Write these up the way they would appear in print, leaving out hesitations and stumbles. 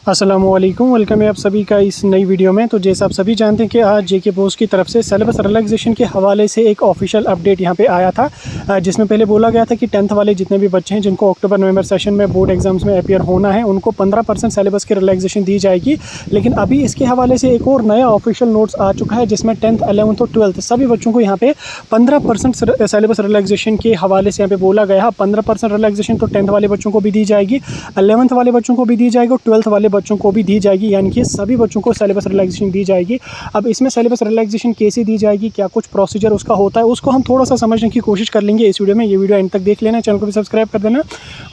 अस्सलामुअलैकुम, वेलकम है आप सभी का इस नई वीडियो में। तो जैसा आप सभी जानते हैं कि आज जेके बोस की तरफ से सिलेबस रिलैक्सेशन के हवाले से एक ऑफिशियल अपडेट यहाँ पे आया था, जिसमें पहले बोला गया था कि 10th वाले जितने भी बच्चे हैं जिनको अक्टूबर नवंबर सेशन में बोर्ड एग्जाम्स में अपीयर होना है उनको 15% सिलेबस की रिलैक्सेशन दी जाएगी। लेकिन अभी इसके हवाले से एक और नया ऑफिशियल नोट्स आ चुका है जिसमें 10th 11th और 12th सभी बच्चों को यहाँ पे 15% सिलेबस रिलैक्सेशन के हवाले से यहाँ पे बोला गया है। 15% रिलैक्सेशन तो 10th वाले बच्चों को भी दी जाएगी, 11th वाले बच्चों को भी दी जाएगी और 12th वाले बच्चों को भी दी जाएगी, यानी कि सभी बच्चों को सिलेबस रिलैक्सेशन दी जाएगी। अब इसमें सिलेबस रिलैक्सेशन कैसे दी जाएगी, क्या कुछ प्रोसीजर उसका होता है, उसको हम थोड़ा सा समझने की कोशिश कर लेंगे इस वीडियो में। ये वीडियो एंड तक देख लेना, चैनल को भी सब्सक्राइब कर देना,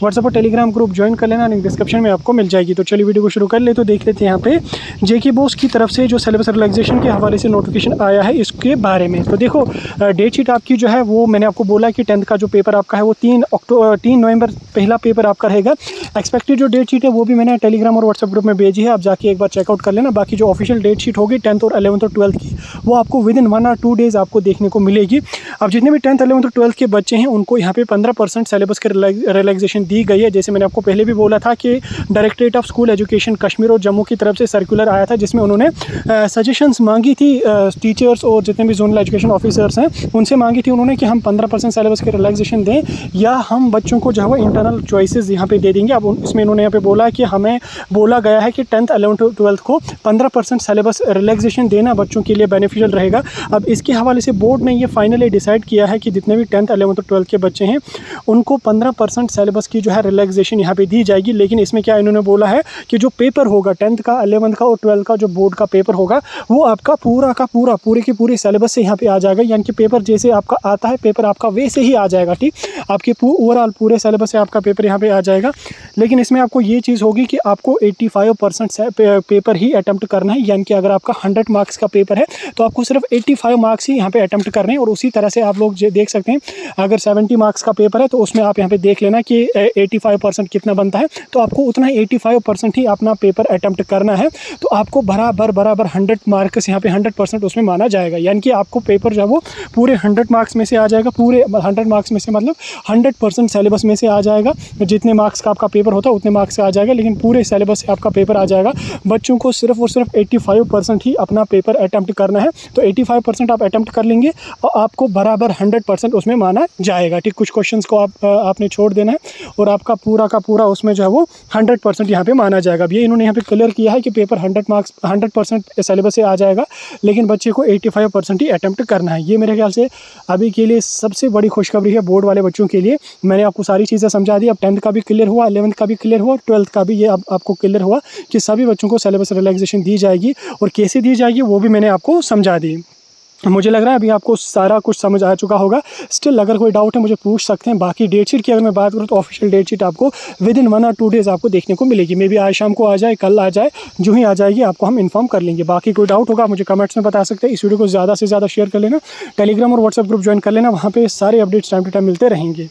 व्हाट्सएप और टेलीग्राम ग्रुप ज्वाइन कर लेना, लिंक डिस्क्रिप्शन में आपको मिल जाएगी। तो चलिए वीडियो को शुरू कर ले। तो देख लेते हैं यहाँ पे जेके बोस की तरफ से जो सिलेबस रिलैक्सेशन के हवाले से नोटिफिकेशन आया है इसके बारे में। तो देखो डेट शीट आपकी जो है वो मैंने आपको बोला कि 10th का जो पेपर आपका है वो 3 नवंबर पहला पेपर आपका रहेगा। एक्सपेक्टेड जो डेट शीट है वो भी मैंने टेलीग्राम और व्हाट्सएप ग्रुप में भेजी है, आप जाके एक बार चेकआउट कर लेना। बाकी जो ऑफिशियल डेट शीट होगी 10th और 11th और 12th की वो आपको विद इन 1 और 2 डेज़ आपको देखने को मिलेगी। अब जितने भी 10th 11th और 12th के बच्चे हैं उनको यहाँ पे 15% सिलेबस की रिलैक्सेशन दी गई है। जैसे मैंने आपको पहले भी बोला था कि directorate of school education Kashmir और जम्मू की तरफ से सर्कुलर आया था जिसमें उन्होंने सजेशंस मांगी थी टीचर्स और जितने भी जोनल एजुकेशन ऑफिसर्स हैं उनसे मांगी थी उन्होंने कि हम 15% सिलेबस की रिलैक्सेशन दें या हम बच्चों को जो है वो इंटरनल चॉइसेस यहाँ पे दे देंगे। अब इसमें इन्होंने यहाँ पे बोला कि हमें बोला गया है कि 10th 11th और 12th को 15% सिलेबस रिलैक्सेशन देना बच्चों के लिए बेनिफिशियल रहेगा। अब इसके हवाले से बोर्ड ने ये फाइनली डिसाइड किया है कि जितने भी 10th 11th और 12th के बच्चे हैं उनको 15% सिलेबस की जो है रिलैक्सेशन यहाँ पे दी जाएगी। लेकिन इसमें क्या इन्होंने बोला है कि जो पेपर होगा 10th का 11th का और 12th का जो बोर्ड का पेपर होगा वो आपका पूरा का पूरा पूरे के पूरे सिलेबस से यहाँ पे आ जाएगा, यानी कि पेपर जैसे आपका आता है पेपर आपका वैसे ही आ जाएगा। ठीक, आपके ओवरऑल पूरे सिलेबस से आपका पेपर यहाँ पे आ जाएगा। लेकिन इसमें आपको ये चीज़ होगी कि आपको 85% पेपर ही अटैम्प्ट करना है, यानी कि अगर आपका 100 मार्क्स का पेपर है तो आपको सिर्फ 85 मार्क्स ही यहाँ पे अटैम्प्ट करने हैं। और उसी तरह से आप लोग देख सकते हैं अगर 70 मार्क्स का पेपर है तो उसमें आप यहाँ पे देख लेना कि 85% कितना बनता है, तो आपको उतना 85% ही अपना पेपर अटैम्प्ट करना है। तो आपको बराबर 100 मार्क्स यहाँ पे 100% उसमें माना जाएगा, यानी कि आपको पेपर जो है वो पूरे 100 मार्क्स में से आ जाएगा। पूरे 100 मार्क्स में से मतलब 100% सिलेबस में से आ जाएगा। जितने मार्क्स का आपका पेपर होता है उतने मार्क्स से आ जाएगा, लेकिन पूरे सिलेबस से आपका पेपर आ जाएगा। बच्चों को सिर्फ और सिर्फ 85% ही अपना पेपर अटैम्प्ट करना है। तो 85% आप अटैम्प्ट कर लेंगे और आपको बराबर 100% उसमें माना जाएगा। ठीक, कुछ क्वेश्चंस को आपने छोड़ देना है और आपका पूरा का पूरा उसमें जो है वो 100% यहाँ पे माना जाएगा। अब ये इन्होंने यहाँ पे क्लियर किया है कि पेपर 100% सिलेबस से आ जाएगा, लेकिन बच्चे को 85% ही अटैम्प्ट करना है। ये मेरे ख्याल से अभी के लिए सबसे बड़ी खुशखबरी है बोर्ड वाले बच्चों के लिए। मैंने आपको सारी चीज़ें समझा दी। अब 10th का भी क्लियर हुआ, 11th का भी क्लियर हुआ और 12th का भी ये अब आपको क्लियर हुआ कि सभी बच्चों को सिलेबस रिलैक्सेशन दी जाएगी और कैसे दी जाएगी वो भी मैंने आपको समझा दी। मुझे लग रहा है अभी आपको सारा कुछ समझ आ चुका होगा। स्टिल अगर कोई डाउट है मुझे पूछ सकते हैं। बाकी डेट शीट की अगर मैं बात करूँ तो ऑफिशियल डेट शीट आपको विद इन 1 और 2 डेज़ आपको देखने को मिलेगी। मे बी आज शाम को आ जाए, कल आ जाए, जो ही आ जाएगी आपको हम इन्फॉर्म कर लेंगे। बाकी कोई डाउट होगा मुझे कमेंट्स में बता सकते हैं। इस वीडियो को ज़्यादा से ज़्यादा शेयर कर लेना, टेलीग्राम और व्हाट्सएप ग्रुप ज्वाइन कर लेना, वहाँ पर सारे अपडेट्स टाइम टू टाइम मिलते रहेंगे।